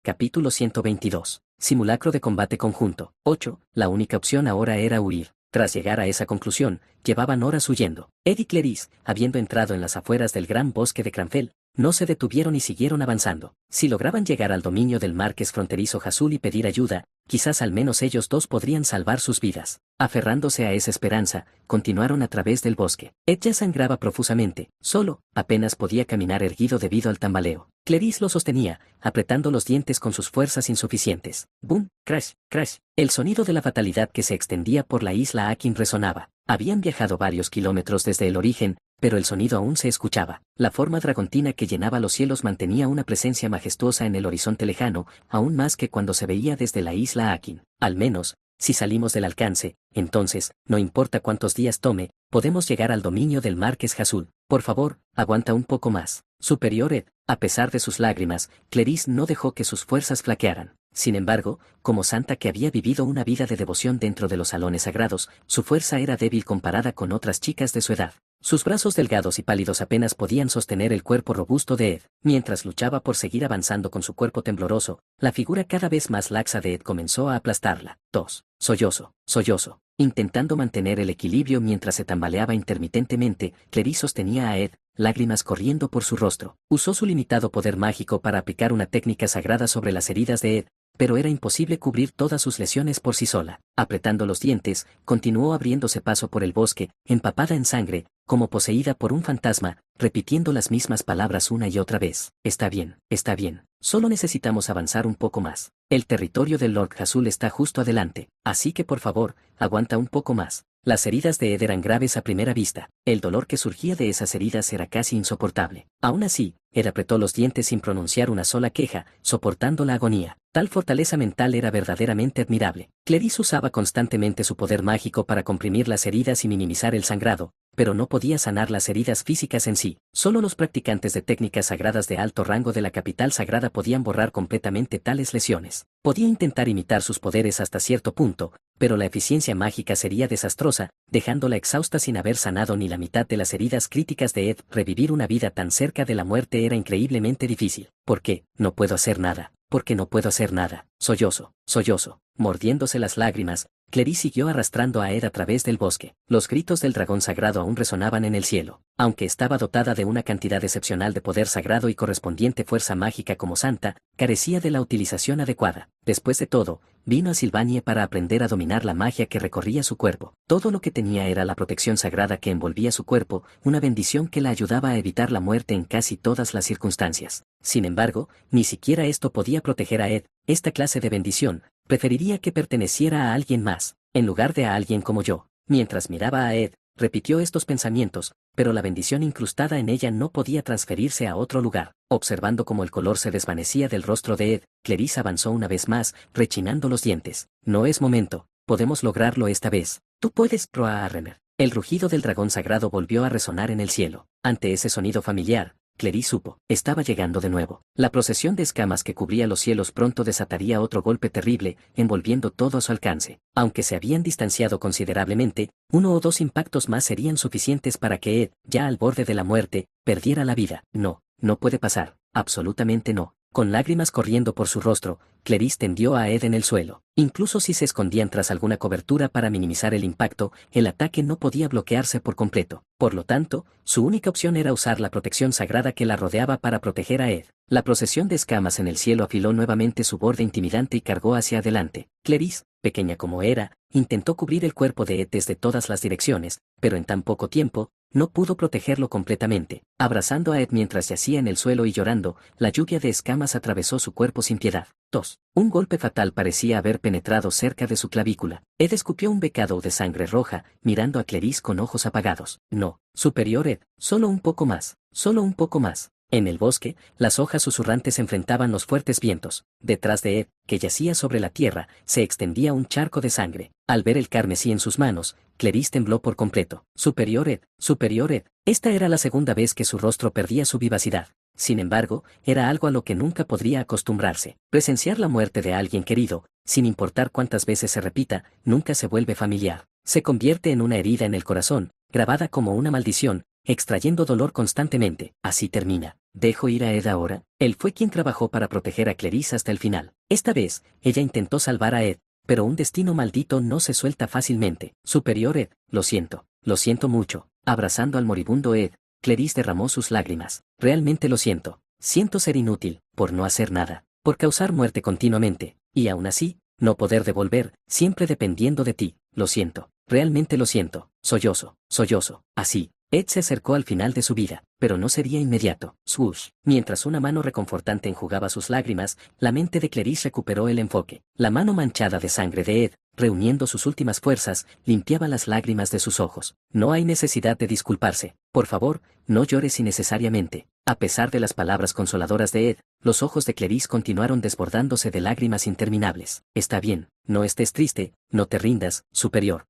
Capítulo 122. Simulacro de combate conjunto. 8. La única opción ahora era huir. Tras llegar a esa conclusión, llevaban horas huyendo. Ed y Clarice, habiendo entrado en las afueras del gran bosque de Cranfell, no se detuvieron y siguieron avanzando. Si lograban llegar al dominio del marqués fronterizo Azul y pedir ayuda, quizás al menos ellos dos podrían salvar sus vidas. Aferrándose a esa esperanza, continuaron a través del bosque. Ed ya sangraba profusamente, solo, apenas podía caminar erguido debido al tambaleo. Clarice lo sostenía, apretando los dientes con sus fuerzas insuficientes. Boom, crash, crash. El sonido de la fatalidad que se extendía por la isla Akin resonaba. Habían viajado varios kilómetros desde el origen, pero el sonido aún se escuchaba. La forma dragontina que llenaba los cielos mantenía una presencia majestuosa en el horizonte lejano, aún más que cuando se veía desde la isla Akin. Al menos, si salimos del alcance, entonces, no importa cuántos días tome, podemos llegar al dominio del marqués Azul. Por favor, aguanta un poco más. Superior Ed, a pesar de sus lágrimas, Clarice no dejó que sus fuerzas flaquearan. Sin embargo, como santa que había vivido una vida de devoción dentro de los salones sagrados, su fuerza era débil comparada con otras chicas de su edad. Sus brazos delgados y pálidos apenas podían sostener el cuerpo robusto de Ed. Mientras luchaba por seguir avanzando con su cuerpo tembloroso, la figura cada vez más laxa de Ed comenzó a aplastarla. Sollozo, sollozo. Intentando mantener el equilibrio mientras se tambaleaba intermitentemente, Clarice sostenía a Ed, lágrimas corriendo por su rostro. Usó su limitado poder mágico para aplicar una técnica sagrada sobre las heridas de Ed, pero era imposible cubrir todas sus lesiones por sí sola. Apretando los dientes, continuó abriéndose paso por el bosque, empapada en sangre, como poseída por un fantasma, repitiendo las mismas palabras una y otra vez. Está bien, solo necesitamos avanzar un poco más. El territorio del Lord Azul está justo adelante, así que por favor, aguanta un poco más. Las heridas de Ed eran graves a primera vista. El dolor que surgía de esas heridas era casi insoportable. Aún así, Ed apretó los dientes sin pronunciar una sola queja, soportando la agonía. Tal fortaleza mental era verdaderamente admirable. Clarice usaba constantemente su poder mágico para comprimir las heridas y minimizar el sangrado, pero no podía sanar las heridas físicas en sí. Solo los practicantes de técnicas sagradas de alto rango de la capital sagrada podían borrar completamente tales lesiones. Podía intentar imitar sus poderes hasta cierto punto, pero la eficiencia mágica sería desastrosa, dejándola exhausta sin haber sanado ni la mitad de las heridas críticas de Ed. Revivir una vida tan cerca de la muerte era increíblemente difícil. ¿Por qué? No puedo hacer nada. Porque no puedo hacer nada. Sollozo. Mordiéndose las lágrimas, Clarice siguió arrastrando a Ed a través del bosque. Los gritos del dragón sagrado aún resonaban en el cielo. Aunque estaba dotada de una cantidad excepcional de poder sagrado y correspondiente fuerza mágica como santa, carecía de la utilización adecuada. Después de todo, vino a Sylvanie para aprender a dominar la magia que recorría su cuerpo. Todo lo que tenía era la protección sagrada que envolvía su cuerpo, una bendición que la ayudaba a evitar la muerte en casi todas las circunstancias. Sin embargo, ni siquiera esto podía proteger a Ed. Esta clase de bendición, preferiría que perteneciera a alguien más, en lugar de a alguien como yo. Mientras miraba a Ed, repitió estos pensamientos, pero la bendición incrustada en ella no podía transferirse a otro lugar. Observando cómo el color se desvanecía del rostro de Ed, Clarice avanzó una vez más, rechinando los dientes. No es momento, podemos lograrlo esta vez. Tú puedes, Roa Arremer. El rugido del dragón sagrado volvió a resonar en el cielo. Ante ese sonido familiar, Clarice supo, estaba llegando de nuevo. La procesión de escamas que cubría los cielos pronto desataría otro golpe terrible, envolviendo todo a su alcance. Aunque se habían distanciado considerablemente, 1 o 2 impactos más serían suficientes para que Ed, ya al borde de la muerte, perdiera la vida. No puede pasar, absolutamente no. Con lágrimas corriendo por su rostro, Clarice tendió a Ed en el suelo. Incluso si se escondían tras alguna cobertura para minimizar el impacto, el ataque no podía bloquearse por completo. Por lo tanto, su única opción era usar la protección sagrada que la rodeaba para proteger a Ed. La procesión de escamas en el cielo afiló nuevamente su borde intimidante y cargó hacia adelante. Clarice, pequeña como era, intentó cubrir el cuerpo de Ed desde todas las direcciones, pero en tan poco tiempo, no pudo protegerlo completamente. Abrazando a Ed mientras yacía en el suelo y llorando, la lluvia de escamas atravesó su cuerpo sin piedad. Un golpe fatal parecía haber penetrado cerca de su clavícula. Ed escupió un becado de sangre roja, mirando a Clarice con ojos apagados. No, superior Ed, solo un poco más. En el bosque, las hojas susurrantes enfrentaban los fuertes vientos. Detrás de Ed, que yacía sobre la tierra, se extendía un charco de sangre. Al ver el carmesí en sus manos, Clarice tembló por completo. Superior Ed. Esta era la segunda vez que su rostro perdía su vivacidad. Sin embargo, era algo a lo que nunca podría acostumbrarse. Presenciar la muerte de alguien querido, sin importar cuántas veces se repita, nunca se vuelve familiar. Se convierte en una herida en el corazón, grabada como una maldición, extrayendo dolor constantemente. Así termina. ¿Dejo ir a Ed ahora? Él fue quien trabajó para proteger a Clarice hasta el final. Esta vez, ella intentó salvar a Ed, pero un destino maldito no se suelta fácilmente. Superior Ed, lo siento mucho. Abrazando al moribundo Ed, Clarice derramó sus lágrimas. Realmente lo siento. Siento ser inútil, por no hacer nada, por causar muerte continuamente, y aún así, no poder devolver, siempre dependiendo de ti. Lo siento, realmente lo siento. Sollozo. Así, Ed se acercó al final de su vida, pero no sería inmediato. Swoosh. Mientras una mano reconfortante enjugaba sus lágrimas, la mente de Clarice recuperó el enfoque. La mano manchada de sangre de Ed, reuniendo sus últimas fuerzas, limpiaba las lágrimas de sus ojos. No hay necesidad de disculparse. Por favor, no llores innecesariamente. A pesar de las palabras consoladoras de Ed, los ojos de Clarice continuaron desbordándose de lágrimas interminables. Está bien, no estés triste, no te rindas, superior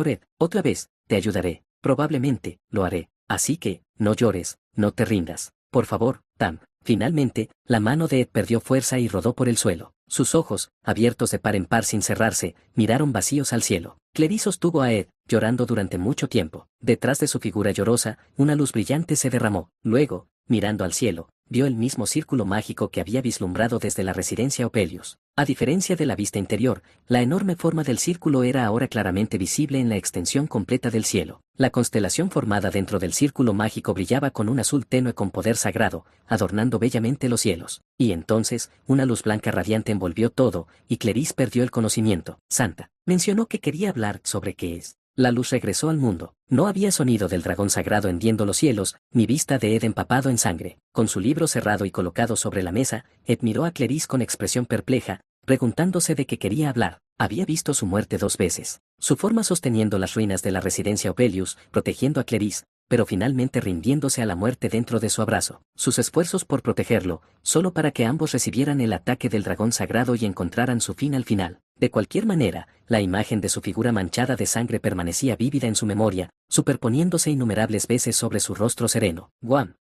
Ed, otra vez, te ayudaré. Probablemente, lo haré. Así que, no llores, no te rindas. Por favor, Tam. Finalmente, la mano de Ed perdió fuerza y rodó por el suelo. Sus ojos, abiertos de par en par sin cerrarse, miraron vacíos al cielo. Clarice sostuvo a Ed, llorando durante mucho tiempo. Detrás de su figura llorosa, una luz brillante se derramó. Luego, mirando al cielo, vio el mismo círculo mágico que había vislumbrado desde la residencia Opelius. A diferencia de la vista interior, la enorme forma del círculo era ahora claramente visible en la extensión completa del cielo. La constelación formada dentro del círculo mágico brillaba con un azul tenue con poder sagrado, adornando bellamente los cielos. Y entonces, una luz blanca radiante envolvió todo, y Clarice perdió el conocimiento. Santa mencionó que quería hablar sobre qué es. La luz regresó al mundo. No había sonido del dragón sagrado hendiendo los cielos, ni vista de Ed empapado en sangre. Con su libro cerrado y colocado sobre la mesa, Ed miró a Clarice con expresión perpleja, preguntándose de qué quería hablar. Había visto su muerte 2 veces. Su forma sosteniendo las ruinas de la residencia Opelius, protegiendo a Clarice, pero finalmente rindiéndose a la muerte dentro de su abrazo. Sus esfuerzos por protegerlo, solo para que ambos recibieran el ataque del dragón sagrado y encontraran su fin al final. De cualquier manera, la imagen de su figura manchada de sangre permanecía vívida en su memoria, superponiéndose innumerables veces sobre su rostro sereno. Guam,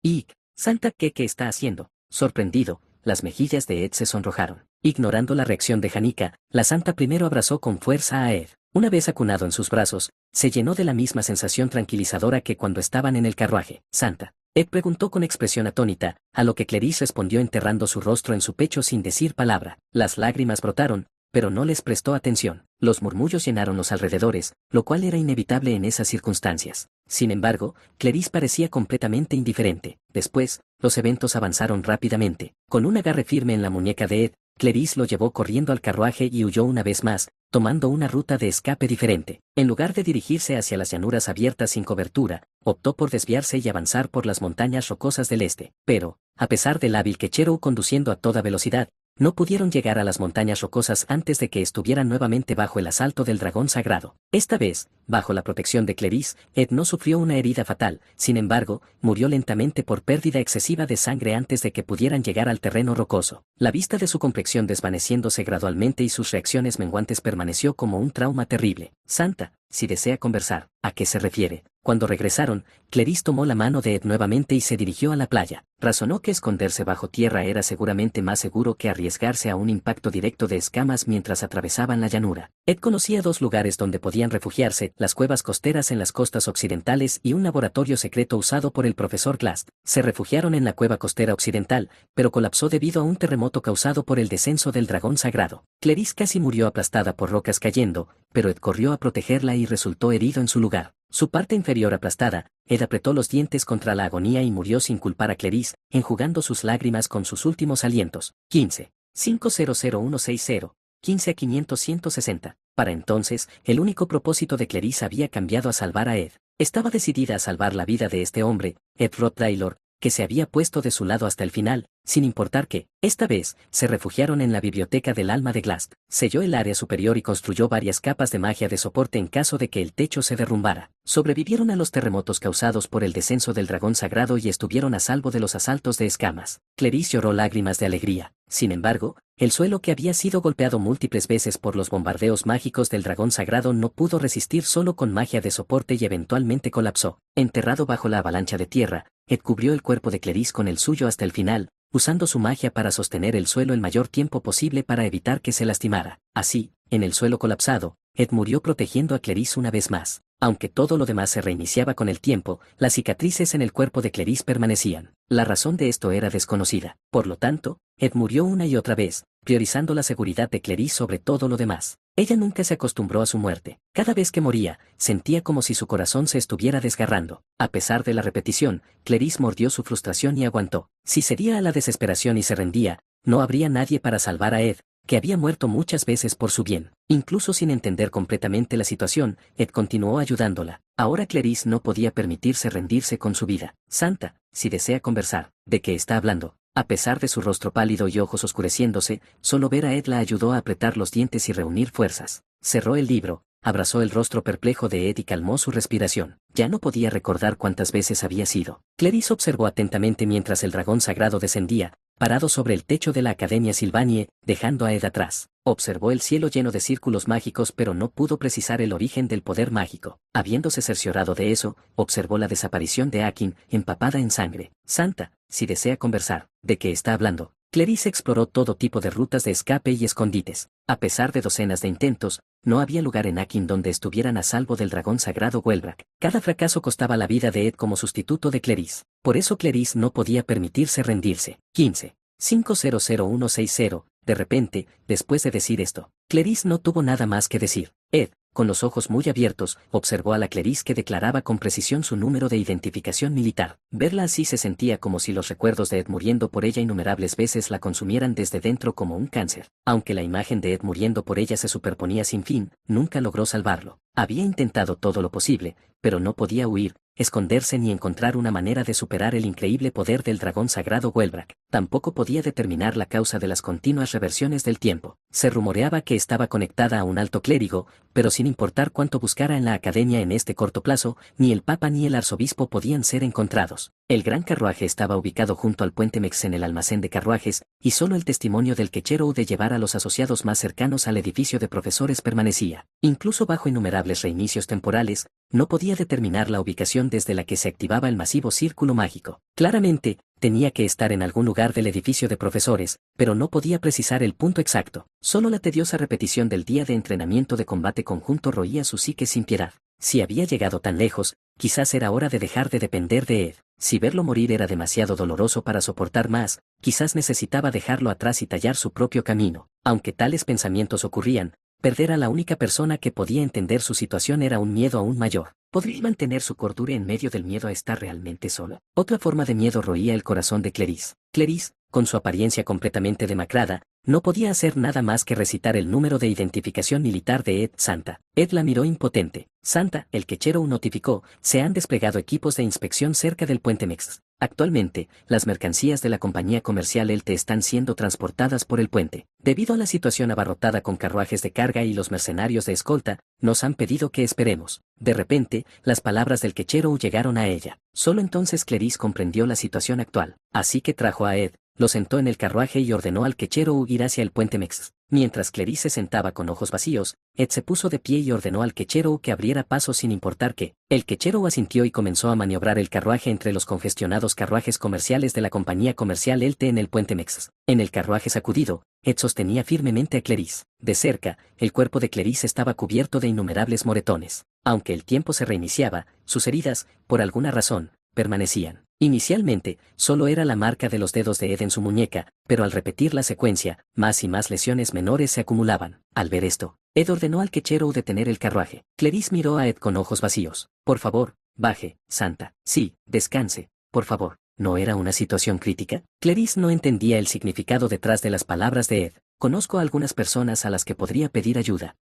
Ig. Santa, ¿qué está haciendo? Sorprendido, las mejillas de Ed se sonrojaron. Ignorando la reacción de Janica, la santa primero abrazó con fuerza a Ed. Una vez acunado en sus brazos, se llenó de la misma sensación tranquilizadora que cuando estaban en el carruaje. Santa. Ed preguntó con expresión atónita, a lo que Clarice respondió enterrando su rostro en su pecho sin decir palabra. Las lágrimas brotaron, pero no les prestó atención. Los murmullos llenaron los alrededores, lo cual era inevitable en esas circunstancias. Sin embargo, Clarice parecía completamente indiferente. Después, los eventos avanzaron rápidamente. Con un agarre firme en la muñeca de Ed, Clarice lo llevó corriendo al carruaje y huyó una vez más, tomando una ruta de escape diferente. En lugar de dirigirse hacia las llanuras abiertas sin cobertura, optó por desviarse y avanzar por las montañas rocosas del este. Pero, a pesar del hábil quechero conduciendo a toda velocidad, no pudieron llegar a las montañas rocosas antes de que estuvieran nuevamente bajo el asalto del dragón sagrado. Esta vez, bajo la protección de Clarice, Ed no sufrió una herida fatal, sin embargo, murió lentamente por pérdida excesiva de sangre antes de que pudieran llegar al terreno rocoso. La vista de su complexión desvaneciéndose gradualmente y sus reacciones menguantes permaneció como un trauma terrible. Santa, si desea conversar, ¿a qué se refiere? Cuando regresaron, Clarice tomó la mano de Ed nuevamente y se dirigió a la playa. Razonó que esconderse bajo tierra era seguramente más seguro que arriesgarse a un impacto directo de escamas mientras atravesaban la llanura. Ed conocía 2 lugares donde podían refugiarse, las cuevas costeras en las costas occidentales y un laboratorio secreto usado por el profesor Glast. Se refugiaron en la cueva costera occidental, pero colapsó debido a un terremoto causado por el descenso del dragón sagrado. Clarice casi murió aplastada por rocas cayendo, pero Ed corrió a protegerla y resultó herido en su lugar. Su parte inferior aplastada, Ed apretó los dientes contra la agonía y murió sin culpar a Clarice, enjugando sus lágrimas con sus últimos alientos. 15. 500160. 15 a 500 160. Para entonces, el único propósito de Clarice había cambiado a salvar a Ed. Estaba decidida a salvar la vida de este hombre, Ed Rottweiler, que se había puesto de su lado hasta el final, sin importar que, esta vez, se refugiaron en la biblioteca del alma de Glast. Selló el área superior y construyó varias capas de magia de soporte en caso de que el techo se derrumbara. Sobrevivieron a los terremotos causados por el descenso del dragón sagrado y estuvieron a salvo de los asaltos de escamas. Clarice lloró lágrimas de alegría. Sin embargo, el suelo que había sido golpeado múltiples veces por los bombardeos mágicos del dragón sagrado no pudo resistir solo con magia de soporte y eventualmente colapsó. Enterrado bajo la avalancha de tierra, Ed cubrió el cuerpo de Clarice con el suyo hasta el final, usando su magia para sostener el suelo el mayor tiempo posible para evitar que se lastimara. Así, en el suelo colapsado, Ed murió protegiendo a Clarice una vez más. Aunque todo lo demás se reiniciaba con el tiempo, las cicatrices en el cuerpo de Clarice permanecían. La razón de esto era desconocida. Por lo tanto, Ed murió una y otra vez, priorizando la seguridad de Clarice sobre todo lo demás. Ella nunca se acostumbró a su muerte. Cada vez que moría, sentía como si su corazón se estuviera desgarrando. A pesar de la repetición, Clarice mordió su frustración y aguantó. Si cedía a la desesperación y se rendía, no habría nadie para salvar a Ed, que había muerto muchas veces por su bien. Incluso sin entender completamente la situación, Ed continuó ayudándola. Ahora Clarice no podía permitirse rendirse con su vida. Santa, si desea conversar, ¿de qué está hablando? A pesar de su rostro pálido y ojos oscureciéndose, solo ver a Ed la ayudó a apretar los dientes y reunir fuerzas. Cerró el libro, abrazó el rostro perplejo de Ed y calmó su respiración. Ya no podía recordar cuántas veces había sido. Clarice observó atentamente mientras el dragón sagrado descendía, parado sobre el techo de la Academia Sylvanie, dejando a Ed atrás. Observó el cielo lleno de círculos mágicos pero no pudo precisar el origen del poder mágico. Habiéndose cerciorado de eso, observó la desaparición de Akin, empapada en sangre. Santa, si desea conversar, ¿de qué está hablando? Clarice exploró todo tipo de rutas de escape y escondites. A pesar de docenas de intentos, no había lugar en Akin donde estuvieran a salvo del dragón sagrado Welbrak. Cada fracaso costaba la vida de Ed como sustituto de Clarice. Por eso Clarice no podía permitirse rendirse. 15. 500160. De repente, después de decir esto, Clarice no tuvo nada más que decir. Ed, con los ojos muy abiertos, observó a la Clarice que declaraba con precisión su número de identificación militar. Verla así se sentía como si los recuerdos de Ed muriendo por ella innumerables veces la consumieran desde dentro como un cáncer. Aunque la imagen de Ed muriendo por ella se superponía sin fin, nunca logró salvarlo. Había intentado todo lo posible, pero no podía huir, esconderse ni encontrar una manera de superar el increíble poder del dragón sagrado Welbrak. Tampoco podía determinar la causa de las continuas reversiones del tiempo. Se rumoreaba que estaba conectada a un alto clérigo, pero sin importar cuánto buscara en la academia en este corto plazo, ni el papa ni el arzobispo podían ser encontrados. El gran carruaje estaba ubicado junto al puente Mex en el almacén de carruajes, y solo el testimonio del quechero de llevar a los asociados más cercanos al edificio de profesores permanecía. Incluso bajo innumerables reinicios temporales, no podía determinar la ubicación desde la que se activaba el masivo círculo mágico. Claramente, tenía que estar en algún lugar del edificio de profesores, pero no podía precisar el punto exacto. Solo la tediosa repetición del día de entrenamiento de combate conjunto roía su psique sin piedad. Si había llegado tan lejos, quizás era hora de dejar de depender de Ed. Si verlo morir era demasiado doloroso para soportar más, quizás necesitaba dejarlo atrás y tallar su propio camino. Aunque tales pensamientos ocurrían, perder a la única persona que podía entender su situación era un miedo aún mayor. ¿Podría mantener su cordura en medio del miedo a estar realmente solo? Otra forma de miedo roía el corazón de Clarice. Clarice, con su apariencia completamente demacrada, no podía hacer nada más que recitar el número de identificación militar de Ed. Santa. Ed la miró impotente. Santa, el quechero notificó, se han desplegado equipos de inspección cerca del puente Mex. Actualmente, las mercancías de la compañía comercial ELTE están siendo transportadas por el puente. Debido a la situación abarrotada con carruajes de carga y los mercenarios de escolta, nos han pedido que esperemos. De repente, las palabras del quechero llegaron a ella. Solo entonces Clarice comprendió la situación actual. Así que trajo a Ed, lo sentó en el carruaje y ordenó al quechero ir hacia el puente Mex. Mientras Clarice se sentaba con ojos vacíos, Ed se puso de pie y ordenó al quechero que abriera paso sin importar qué. El quechero asintió y comenzó a maniobrar el carruaje entre los congestionados carruajes comerciales de la compañía comercial ELTE en el puente Mex. En el carruaje sacudido, Ed sostenía firmemente a Clarice. De cerca, el cuerpo de Clarice estaba cubierto de innumerables moretones. Aunque el tiempo se reiniciaba, sus heridas, por alguna razón, permanecían. Inicialmente, solo era la marca de los dedos de Ed en su muñeca, pero al repetir la secuencia, más y más lesiones menores se acumulaban. Al ver esto, Ed ordenó al quechero detener el carruaje. Clarice miró a Ed con ojos vacíos. Por favor, baje, Santa. Sí, descanse, por favor. ¿No era una situación crítica? Clarice no entendía el significado detrás de las palabras de Ed. Conozco a algunas personas a las que podría pedir ayuda.